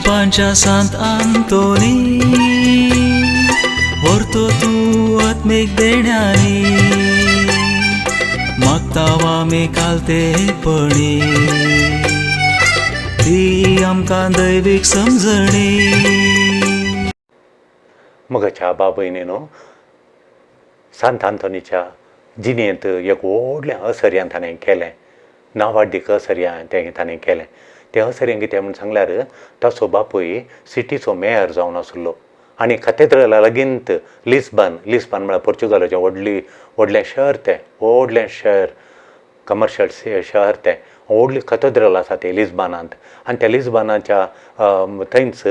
पांच्या सांत आंतोनी व्हरतो तूं आत्मीक देण्यानी मागतावा आमी कालतेपणी ती आमकां दैवीक समजणी. मगाच्या बाबयनीनो सांत आंतोनीच्या जिणेंत एक व्हडलें असर्यान ताणें केलें, नांवाडीक असर्यान ताणें केलें. तें असर्यान कितें म्हूण सांगल्यार ताचो बापूय सिटीचो मेयर जावन आसलो आनी कॅथेड्रला लागींत लिस्बन म्हळ्यार पोर्चुगालाचें व्हडलें शहर तें, व्हडलें शहर, कमर्शियल शहर तें, व्हडली कॅथेड्रल आसा ती लिस्बनांत. आनी त्या लिस्बनाच्या थंयच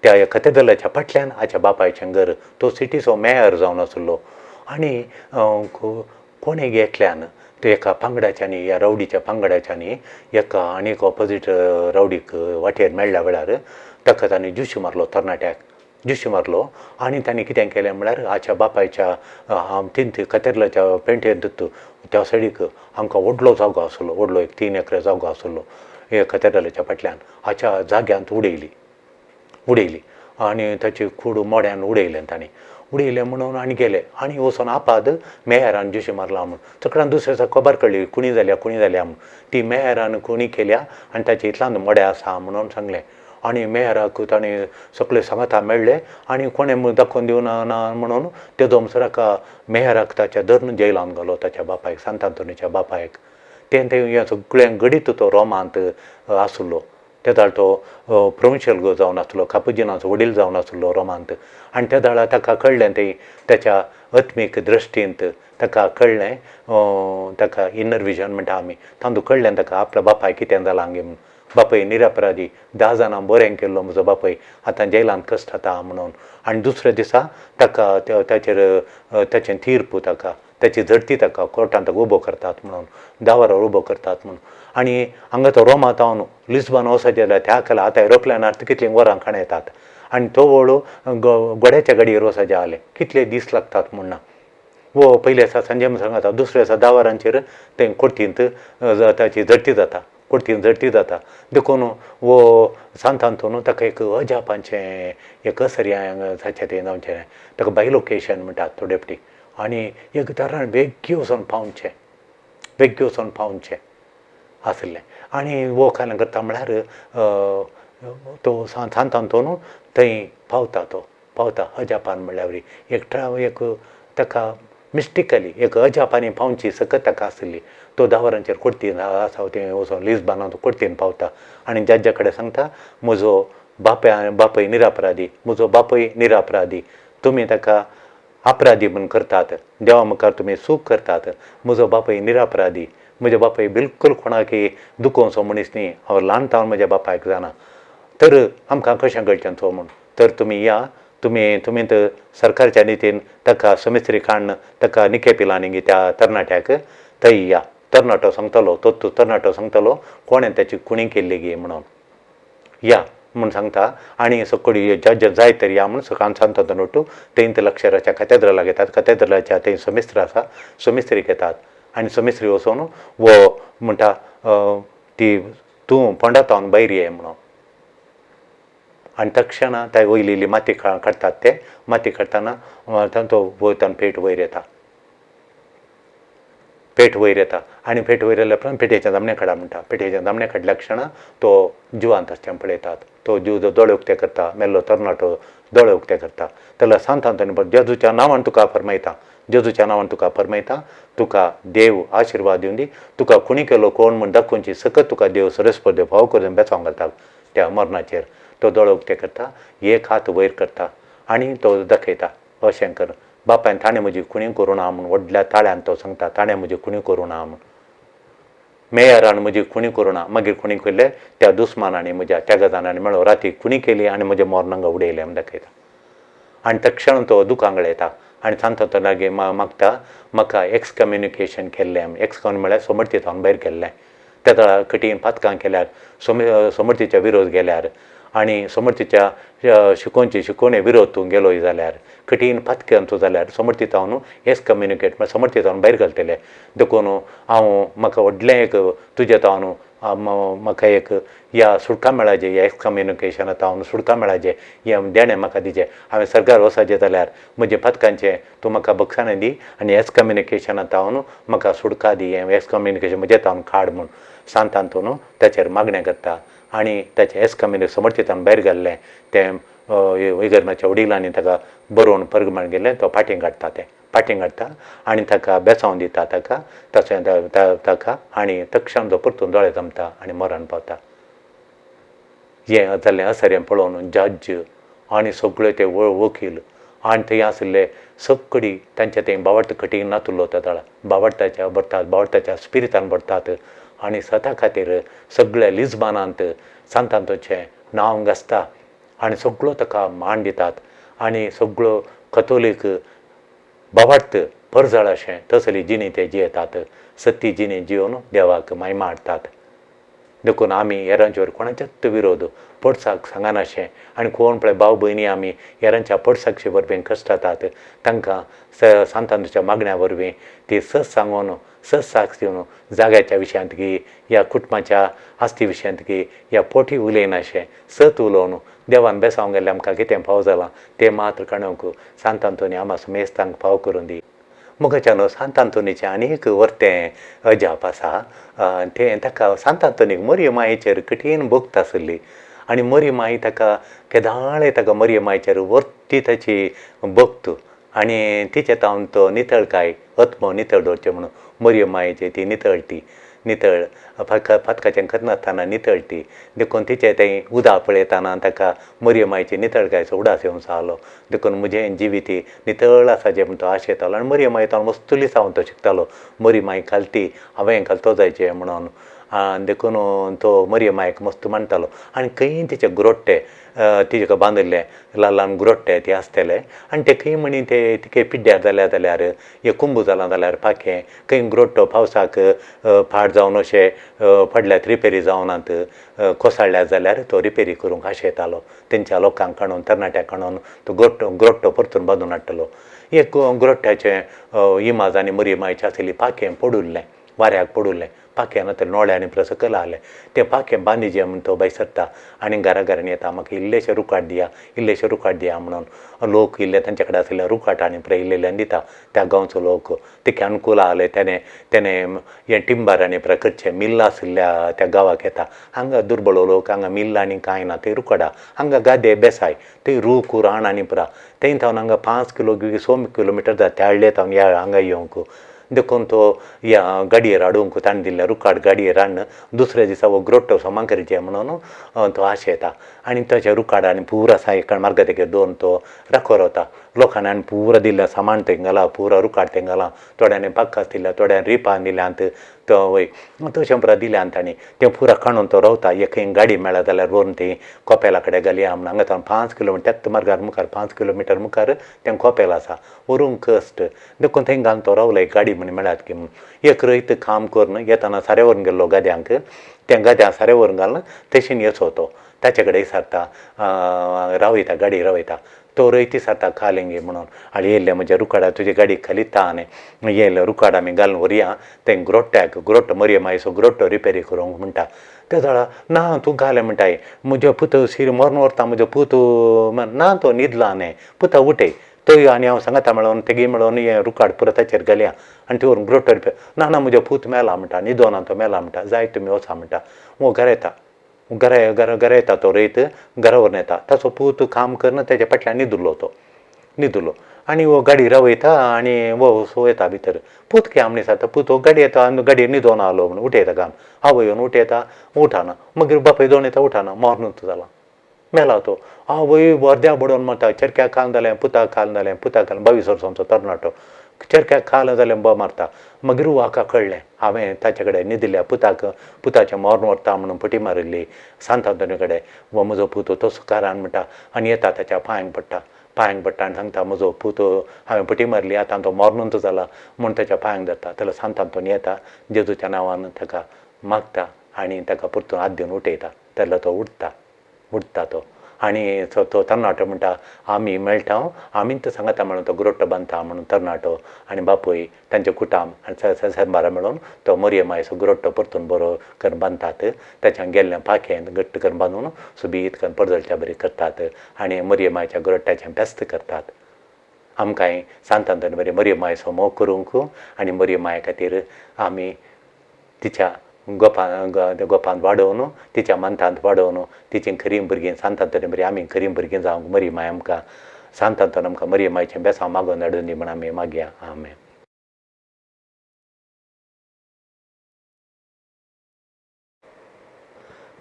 त्या कॅथेड्रलाच्या फाटल्यान हाच्या बापायचें घर. तो सिटीचो मेयर जावन आसलो आनी कोणें एकल्यान ते एका पंगडाच्यांनी, ह्या रावडीच्या पंगडाच्यांनी एका आनीक ऑपोजीट रावडीक वाटेर मेळ्ळ्या वेळार ताका तांणी जुशी मारलो, तरणाट्याक जुशी मारलो. आनी तांणी कितें केलें म्हळ्यार हाच्या बापायच्या थिंत कॅथेड्रलाच्या पेंटेंत त्या सायडीक आमकां व्हडलो जागो आसलो, व्हडलो एक 3 एकर जागो आसलो हे कॅथेड्रलाच्या फाटल्यान, हाच्या जाग्यांत उडयली आनी ताची कूड मोड्यान उडयलें तांणी. उडयलें म्हणून आनी गेले आनी वचून आपाद मेयरान जुशी मारला म्हणून. तकडान दुसऱ्या दिसा खबर कळ्ळी कुणी जाल्या म्हणून. ती मेयरान कुणी केल्या आनी ताचे इतलांत मोडे आसा म्हणून सांगलें. आनी मेयराक ताणें सगळे सांगाता मेळ्ळे आनी कोणें दाखोवन दिवना म्हणून ते दोमसराका मेयराक ताच्या धरून जेलान घालो, ताच्या बापायक, सांत आंतोनीच्या बापायक. तें हें सगळें घडीत तो रोमांत आसलो. त्या दाळ तो प्रोविन्शियल जावन आसलो, कापुजिनाचो वडील जावन आसलो रोमांत. आनी त्या दाळा ताका कळ्ळें तें ताच्या आत्मीक दृश्टींत ताका कळ्ळें, ताका इनर विजन म्हणटा आमी, तांदूळ कळ्ळें ताका आपल्या बापाय कितें जालां गे म्हणून. बापय निरपराधी, 10 जाणां बरें केल्लो म्हजो बापय, आतां जेलांत कश्टाता म्हणून. आनी दुसऱ्या दिसा ताका ताचें तीर्प ताका, ताची झडटी ताका कोर्टांत उबो करतात म्हणून, दावारार उबो करतात म्हणून. आनी हांगा तो रोमा तावन लिस्बन वचत जाल्यार त्या खाला आतां एरोप्लेनार कितलीं वरां खाण येतात आनी तो वळू गोड्याच्या गाडयेर वचत जालें कितले दीस लागतात म्हूण ना. वो पयले दिसा संजय सांगता, दुसऱ्या दिसा दावारांचेर तें कोर्टींत ताची झडटी जाता, कोर्टींत झडटी जाता. देखून वो सांत आंतोनू ताका एक अजापांचें एक असर्या ताचें तें जावचें, ताका बायलोकेशन म्हणटात थोडे फावटी. आनी एक तरान वेग्गी वचोन पावचें आसलें. आनी वो काय करता म्हळ्यार तो सांत आंतोनू थंय पावता अजापान म्हळ्यार एक ताका मिस्टिकली एक अजापानी पावची सकत ताका आसली. तो दावारांचेर कोर्टीन आसा तें वचोन लिस्बनांत कोर्टीन पावता आनी जज्जा कडेन सांगता, म्हजो बापय निरापराधी, तुमी ताका अपराधी म्हूण करतात, देवा मुखार तुमी चूक करतात. म्हजो बापय निरापराधी, म्हज्या बापय बिलकूल कोणाकय दुखोवचो मनीस न्ही, हांव ल्हानपणांत म्हज्या बापायक जाणा, तर आमकां कशें घडचें म्हणून. तर तुमी या, तुमी सरकारच्या नितीन ताका समिस्त्री काडून ताका निकेपिलांनी त्या तरणाट्याक थंय या. तरणाटो सांगतलो कोणें ताची कुणी केल्ली गे म्हणून, या म्हूण सांगता. आनी सकळी जज जाय तर या म्हूण सकाळ सांत आंतोनू थंय लक्षराच्या कॅथेड्रलाक येतात. कॅथेड्रलाच्या थंय समिस्त्र आसा, समिस्त्रीक येतात आनी समिस्त्री वचून वो म्हणटा ती तूं पंडातावन भायर ये म्हणून. आनी तक्षणा त्या वयली माती काडटात. ते माती काडटना तो वयतान पेट वयर येता आनी पेट वयर येयल्या उपरांत पेटयेचे जमणे काडा म्हणटा. पेटयेचे जमणे काडल्या क्षणा तो जिवांत आसचें पळयतात. तो जीव दोळे उक्ते करता, मेल्लो तरणाटो दोळे उक्ते करता. जाल्यार सांत आंतोनी जेजूच्या नांवान तुका फरमायता, तुका देव आशिर्वाद दिवन दी, तुका कुणी केलो कोण म्हूण दाखोवची सकत तुका देव सरस्पत फाव करून बेचाव घालता त्या मरणाचेर. तो दोळे उक्ते करता, एक हात वयर करता आनी तो दाखयता, अशें कर. बापायन ताणें म्हजी कुणी करूं ना म्हूण व्हडल्या ताळ्यान तो सांगता, ताणें म्हजी कुणी करूं ना म्हूण. मेयरान म्हजी कुणी करूं ना. मागीर कुणी केलें त्या दुस्मानांनी म्हज्या त्या गजांनी मेळो राती कुणी केली आनी म्हज्या मोरणांगा उडयलें म्हूण दाखयता. आनी तक्षण तो दुखांगड येता आनी सांगता लागीं मागता, म्हाका एक्सकम्युनिकेशन केल्लें. एक्सकम्युन म्हळ्यार समर्थीतावन भायर केल्लें. त्या दळा कठीण पातकां केल्यार, समर्थीच्या विरोध गेल्यार आनी समर्थीच्या शिकोवणे विरोध तूं गेलोय जाल्यार, कठीण पातक्यांचो जाल्यार समर्थीतावन एक्सकम्युनिकेट म्हळ्यार समर्थीतावन भायर घालतले. देखून म्हाका व्हडलें एक तुजे तावन म्हाका एक या सुटका मेळाजे या एक्सकम्युनिकेशनांत हांव सुटका मेळाजे हे देणें म्हाका दिजें. हांवें सरकार वचचें जाल्यार म्हजे पथकांचें तूं म्हाका बक्षाणें दी आनी एक्सकम्युनिकेशनांत हांव म्हाका सुटका दी हें एक्सकम्युनिकेशन म्हजें हांव काड म्हूण सांतान तो ताचेर मागणें करता आनी ताचें एक्सकम्युनिकेशन समर्थीतान भायर घाल्लें तें इगर्माच्या वडिलांनी ताका बरोवन परगमण गेल्लें तो फाटीं काडटा आनी ताका बेसांव दिता ताका तशें ताका आनी तक्षण जो परतून दोळे जमता आनी मरण पावता. हें जाल्लें असर पळोवन जज आनी सगळे ते वकील आनी थंय आशिल्ले सगळीं तांचे थंय बावट कटीन नातुरलो ताळा बावटाच्या स्पिरितान भरतात आनी सता खातीर सगळ्या लिजबानांत सांतांतोचें नांव घासता आनी सगळो ताका मान दितात आनी सगळो कथोलीक बावट परजळ अशें तसली जिणी ते जियेतात. सती जिणी जिवन देवाक महिमा हाडटात. देखून आमी हेरांचेर कोणाचेच विरोध पडसाक सांगनाशें आनी कोण पळय भाव भयणी आमी हेरांच्या पडसाकचे वरवीं कश्टातात तांकां सांतांच्या मागण्या वरवीं ती सस सांगून सस साक्ष दिवन जाग्याच्या विशयांत घे ह्या कुटुंबाच्या आस्ती विशयांत घे ह्या पोटी उलयनाशें सत उलोवन देवान बेसांव गेल्लें आमकां कितें फाव जालां तें मात्र कणूंक सांतांतोनी आमास मेस्तांक फाव करून दी. मुखाच्यान सांतांतोनीचें आनी एक वर्तें अजाप आसा तें ताका सांतांतोनीक मरिय मायेचेर कठीण भोक्त आसली आनी मरिय माई ताका केदाळे ताका मरिय मायेचेर वर्ती ताची भोक्त आनी तिचे तावन तो नितळकाय आत्मो नितळ दवरचें म्हणून मरिय मायेची ती नितळ फातकाचें करनासतना नितळटी देखून तिचें तें उदक पळयतना ताका मरिय मायेची नितळकायचो उडास येवंक जालो. देखून म्हजें जिवीत नितळ आसा जें म्हणून तो आशेतालो आनी मरिय माय तो मस्तुली सावन तो शिकतालो मरिय माय घालती हांवें घालतो जायचें म्हणून देखून तो मरिय मायक मस्त मानतालो आनी खंय तिचे गुरोट्टे तिका बांदिल्ले ल्हान ल्हान गुरोट्टे ती आसताले आनी ते खंय म्हणी ते तिके पिड्ड्यार जाल्यार हे कुंभ जालां जाल्यार पाखें खंय गुरोट्टो पावसाक फाट जावन अशें पडल्यात रिपेरी जावनात कोसळ्ळ्यात जाल्यार तो रिपेरी करूंक आशेतालो. तेंच्या लोकांक काडून तरणाट्यांक काडून तो गुरोट्टो परतून बांदून हाडटलो. एक गुरोट्ट्याचें इमाज आनी मरिय मायचें आशिल्ली पाखें पडुल्लें वाऱ्याक पडुल्लें पाख्यान तर नोळ्यांनी प्र सकयल आलें तें पाखें बांदिचें म्हूण तो भायर सरता आनी घराघरांनी येता म्हाका इल्लेशें रुकाट दिया म्हणून लोक इल्ले तांचे कडेन आशिल्ल्या रुकाट आनी प्र इल्लेल्यान दिता. त्या गांवचो लोक तिके अनुकूल आसले तेणें हें टिंबार आनी प्र करचें मिल्ल आशिल्ल्या त्या गांवाक येता. हांगा दुर्बळ लोक हांगा मिल्ल आनी कांय ना थंय रुकाडा हांगा गादे बेसाय थंय रूख रान आनी पुरा थंय थावन हांगा 5 किलोमीटर जाता हाडले थावन हांगा येवंक. देखून तो ह्या गाडयेर हाडूंक ताणें दिल्ल्या रुकाट गाडयेर हाडून दुसऱ्या दिसा हो ग्रोट्टो समान करचें म्हणून तो आशेता आनी ताच्या रुकाडांनी पुरा सायकल मार्ग तेगे दोन तो राखो रावता. लोकांनी आनी पुरा दिल्ल्या सामान थंय घाला पुरा रुकाट थंय घाला थोड्यांनी बाकास दिल्या थोड्यांनी रिपान दिल्यांत तो वय तशें पुरा दिल्यांत तांणी तें पुरा काडून तो रावता. एक खंय गाडी मेळ्ळा जाल्यार व्हरून ती कोपेला कडेन घालया म्हणून हांगा थावन 5 किलोमीटर त्याच मार्गार मुखार 5 किलोमीटर मुखार तें कोपेल आसा व्हरूंक कश्ट. देखून थंय घालून तो रावलो एक गाडी म्हण मेळ्ळात की म्हूण एक रयत काम करून येताना सारे व्हरून गेल्लो गाद्यांक त्या गाद्यांक सारे व्हरून घालून तशें येचो तो ताचे कडेन सरता रावयता गाडी रावयता तो रयती सारता खालेंगे म्हणून आनी येयल्ले म्हज्या रुकाडा तुजी गाडी खालीता आनी येयल्ले रुकाड आमी घालून व्हरया तें ग्रोट्टो मरिय मायचो ग्रोट्टो रिपेरी करूंक म्हणटा. ते जाणा ना तूं घाले म्हणटाय म्हजो पुतो शिर मरून व्हरता म्हजो पुतो ना तो न्हिदला न्ही पुता उठय थंय आनी हांव सांगता मेळोन तेगे मेळोन हें रुकाड परत ताचेर घालया आनी थंय व्हरून ग्रोट्टो रिपेर ना म्हजो पूत मेला म्हणटा न्हिदोना तो मेला म्हणटा जाय तुमी वचा म्हणटा. वो घरा येता घरा येता तो रयत घरा व्हरून येता ताचो पूत काम करना तेच्या फाटल्यान न्हिदलो आनी हो गाडी रावयता आनी वो वयता भितर पूत की आमणे जाता पूत हो गाडी येता आनी गाडयेर न्हिदोन आलो म्हणून उठयता काम आवय येवन उठयता उठाना मागीर बापाय दोन येता उठाना मरणूच जाला मेला तो आवय वर्द्या बडोवन मारता चरक्याक खाल जालें पुताक खाल 22 वर्सांचो तरणाटो चरक्याक खाल जाल्यार मारता. मागीर वाका कळ्ळें हांवें ताचे कडेन न्हिदिल्ल्या पुताचें मरण व्हरता म्हणून पटी मारिल्ली सांतांतोनी कडेन वो म्हजो पुतो तसो कारान म्हणटा आनी येता ताच्या पांयांक पडटा आनी सांगता म्हजो पुतो हांवें पटी मारली आतां तो मरणूच जाला म्हूण ताच्या पांयांक धरता. जाल्यार सांतांतोनी येता जेजूच्या नांवान ताका मागता आनी ताका परतून हात दिवन उठयता. जाल्यार तो उठता तो आणि तो तरणाटो म्हणटा आमी मेळटा आमीन तर सांगता म्हणून तो ग्रोट्टो बांदता म्हणून तरणाटो आनी बापूय तांचे कुटाम आनी शेनबारा मेळून तो मोरयेमायचो ग्रोट्टो परतून बरो करून बांदतात. त्याच्या गेल्ल्या पाखेन घट्ट करून बांदून सुबीत करून पडजळच्या बरी करतात आनी मोरयेमायच्या ग्रोट्ट्याचें बेस्त करतात. आमकांय सांतांतून बरें मोरयेमायचो मोग करूंक आनी मोरयेमाये खातीर आमी तिच्या गोपांत वाडोवन तिच्या मंतांत वाडोवन तिची खरीं भुरगीं सांतांतून बरीं आमी खरीं भुरगीं जावंक मोरयेमाय आमकां सांतांतून आमकां मोरयेमायचें बेसांव मागोवन हाडून दी म्हण आमी मागया. आमेन.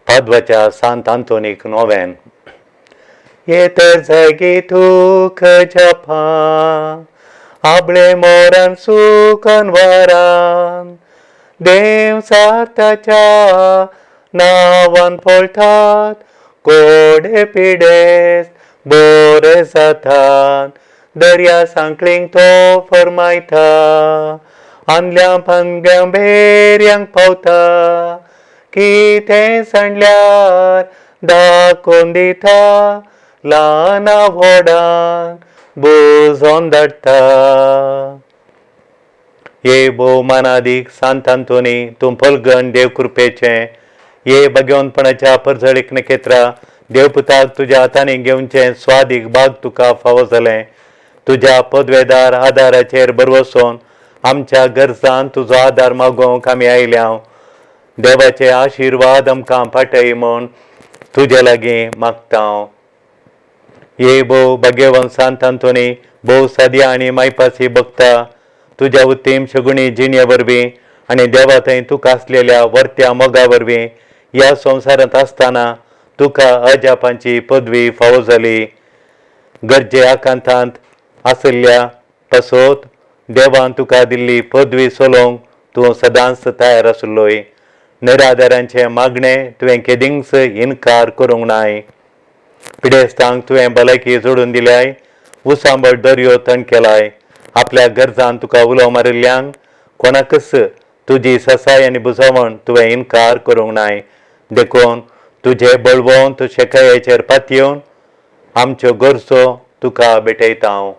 पाद्वाच्या सांत आंतोनीक नोवेन. येतर जागी तुक जपा आपले मोरान सुकन वरान देव साताच्या नांवान पळतात कोडे पिडेस बरे जातात. दर्या सांकळींक तो फरमायता आदल्या पानग्या बेऱ्यांक पावता कितें सांडल्यार दाखोवन दिता ल्हाना व्हडान बुजोवन धाडटा. ये भोवमानादीक सांत आंतोनी तूं पलगण देव कृपेचें ये भगवंतपणाच्या परजळीक नखेत्रा देवपुताक तुज्या हातांनी घेवचें स्वादीक भाग तुका फावो जालें. तुज्या पदवेदार आदाराचेर बरवसून आमच्या गरजांत तुजो आदार मागोवंक आमी आयल्या. देवाचे आशिर्वाद आमकां पाठय म्हूण तुजे लागीं मागता. ये भोव भाग्यवान सांत आंतोनी भोव साद्या आनी मायपासी भक्ता तुज्या उत्तीम शगुणी जिणे वरवीं आनी देवा थंय तुका आसलेल्या वर्त्या मोगा वरवीं ह्या संवसारांत आसतना तुका अजापांची पदवी फावो जाली. गरजे आकांतांत आसल्या पासत देवान तुका दिल्ली पदवी चलोवंक तूं सदांच तयार आसलोय. निराधारांचे मागणें तुवें केदींच इन्कार करूंक नाय. पिडेस्तांक तुवें भलायकी जोडून दिल्याय. उसांबळ दर्यो थंड केलाय. आपल्या गरजांत तुका उलो मारिल्ल्यांक कोणाकच तुजी ससाय आनी बुजवण तुवें इन्कार करूंक नाय. देखून तुजे बळवंत शेकायेचेर पातयेवन आमच्यो गरजो तुका भेटयता.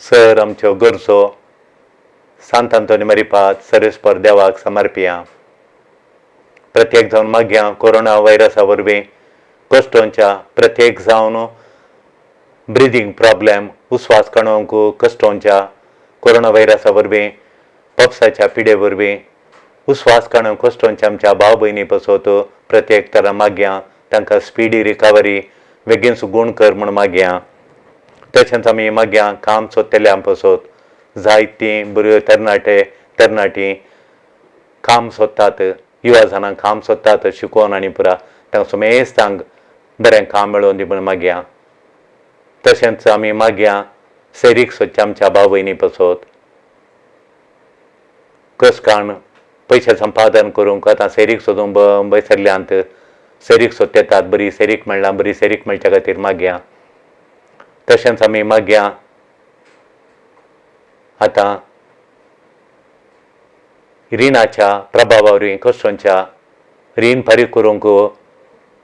सर आमच्यो गरजो सांत आंतोनी मारिपात सर्वेस्पर देवाक समर्पिया. प्रत्येक जावन मागया कोरोना व्हायरसा वरवीं कश्टोंच्या प्रत्येक जावन ब्रिदींग प्रॉब्लेम उस्वास काडूंक कश्टोंच्या कोरोना व्हायरसा वरवीं पप्साच्या पिडे वरवीं उस्वास काडूंक कश्टोंच्या आमच्या भाव भयणी पसत प्रत्येक तरा मागया तांकां स्पिडी रिकवरी बेगीन सुगूण कर म्हूण मागया. तशेंच आमी मागया काम सोदतल्या पसत जायतीं बऱ्यो तरणाटी काम सोदतात. युवा जाणांक काम सोदतात शिकोवन आनी पुरा तांकां सुमेस्तांक बरें काम मेळोवन दी म्हूण मागया. तशेंच आमी मागया सैरीक सोदच्या आमच्या भाव भयणी पसत कस काण पयशे संपादन करूंक आतां सैरीक सोदूंक बैसरल्यांत सैरीक सोदतात. बरी सैरीक मेळना बरी सैरीक मेळच्या खातीर मागया. तशेंच आमी मागया आतां रिणाच्या प्रभावा वरवीं कश्टोंच्या रीण फारीक करूंक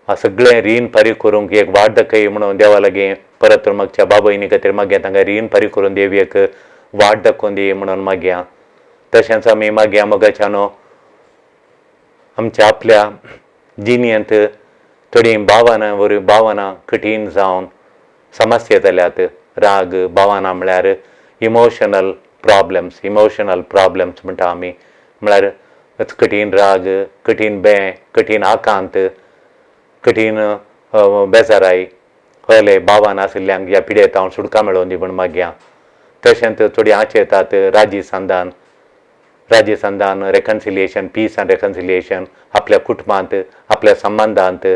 सगळें रीण फारीक करूंक एक वाट दाखय म्हणून देवा लागीं परत मागच्या भाव भयणी खातीर मागया तांकां रीण फारीक करून देवयेक वाट दाखोवन दी म्हणून मागया. तशेंच आमी मागया मोगाच्यानो आमच्या आपल्या जिणेंत थोडीं भावनां कठीण जावन समस्या जाल्यात. राग भावना म्हळ्यार इमोशनल प्रॉब्लेम्स म्हणटा आमी. म्हळ्यार कठीण राग कठीण कठीण आकांत कठीण बेजाराय हले भावना आशिल्ल्यांक ह्या पिडेंत हांव सुटका मेळोवन दी म्हूण मागया. तशेंच थोडीं आशेतात राजी संधान रेकन्सिलिएशन पीस एंड रेकन्सिलिएशन आपल्या कुटुंबांत आपल्या संबंधांत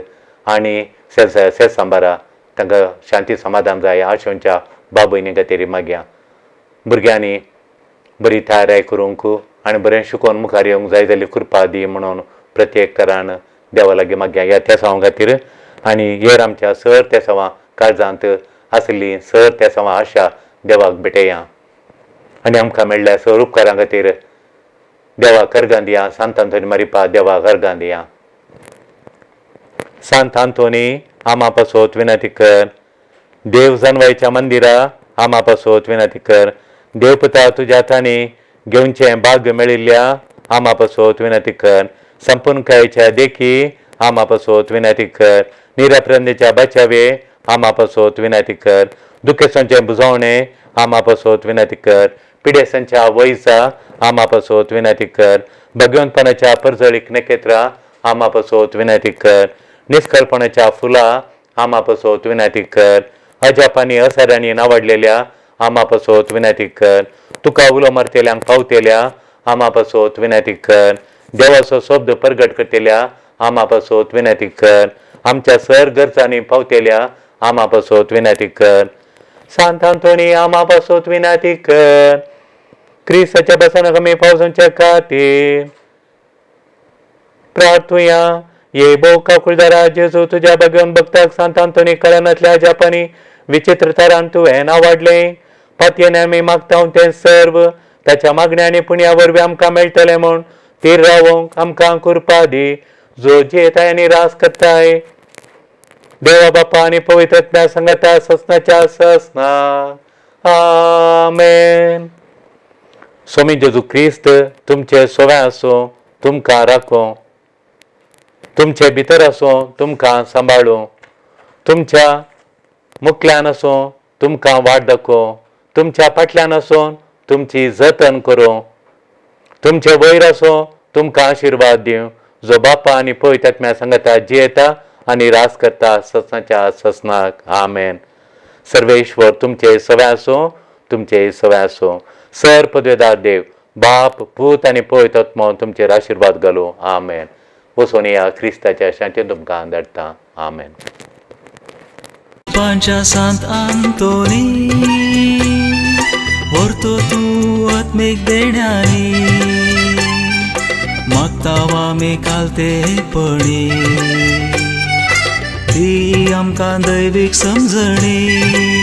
आनी सांबारा तांकां शांती समाधान जाय आशोंच्या भाव भयणी खातीर मागया. भुरग्यांनी बरी तयारी करूंक आनी बरें शिकोवन मुखार येवंक जाय जाल्यार कृपा दी म्हणून प्रत्येक तरान देवा लागीं मागया. ह्या तेसावां खातीर आनी हेर आमच्या सर तेसावां काळजांत आसली सर तेसावां आशा देवाक भेटया. आनी आमकां मेळ्ळ्या सर उपकारां खातीर देवाक अर्गां दिया. सांत आंतोनी मारिपा देवाक अर्गां दिया. सांत आंतोनी आम्हा पासोत विनंती कर. देव जनवायच्या मंदिरा आम्हा पासोत विनंती कर. देवपुता तुझ्या हातांनी घेवनचें भाग्य मेळिल्ल्या आम्हा पासोत विनंती कर. संपूर्ण काळेच्या देखी आम्हा पासोत विनंती कर. निराप्रंदेच्या बचावे आम्हा पासोत विनंती कर. दुखेसांचें बुजवणें आम्हा पासोत विनंती कर. पिडेसांच्या वयसा आम्हा पासोत विनंती कर. भगवंतपणाच्या परजळीक नखेत्रां आम्हा पासोत विनंती कर. निष्कळपणाच्या फुलां आम्हा पासोत विनंती कर. अजापांनी असाऱ्यांनी नावाडलेल्या आम्हा पासोत विनंती कर. तुका उलो मारतेल्यांक पावतेल्या आम्हा पासोत विनंती कर. देवाचो शब्द प्रगट करतेल्या आम्हा पासोत विनंती कर. आमच्या सर गरजांनी पावतेल्या आम्हा पासोत विनंती कर. सांत आंतोनी आम्हा पासोत विनंती कर. क्रिस्ताच्या बसाना कमी पावसांच्या खातीर प्रार्थुया. ये बोका कुळदारा जेजू तुझ्या भगवन भक्ताक सांत आंतोनी कळनातल्या जापानी विचित्र तरान तुवें नावाडले. पातयेन आमी मागता तें सर्व ताच्या मागण्यांनी पुण्या वरवीं आमकां मेळटलें म्हूण तीर रावोंक आमकां कृपा दी. जो जियेताय आनी रास करताय देवा बापा आनी पवित्र आत्म्या संगता ससनाच्या ससना. आमेन. स्वामी जेजू क्रिस्त तुमचे सोव्या आसूं तुमकां राखो. तुमचे भितर आसूं तुमकां सांबाळूं. तुमच्या मुखल्यान आसूं तुमकां वाट दाखोव. तुमच्या फाटल्यान आसून तुमची जतन करूं. तुमचे वयर आसूं तुमकां आशिर्वाद दिवं. जो बापा आनी पवित्र आत्म्या संगता जियेता आनी रास करता ससनाच्या ससनाक. आमेन. सर्वेश्वर तुमचे सव्या आसूं तुमचे सव्या आसूं. सर पदवेदार देव बाप पूत आनी पवित्र आत्मो तुमचेर आशिर्वाद घालूं. आमेन. वचून या क्रिस्ताच्या शांतीन तुमकां धाडटा. आमेन. पांच्या सांत आंतोनी व्हरतो तूं आत्मीक देण्यानी. मागता आमी कालतेपणी ती आमकां दैवीक समजणी.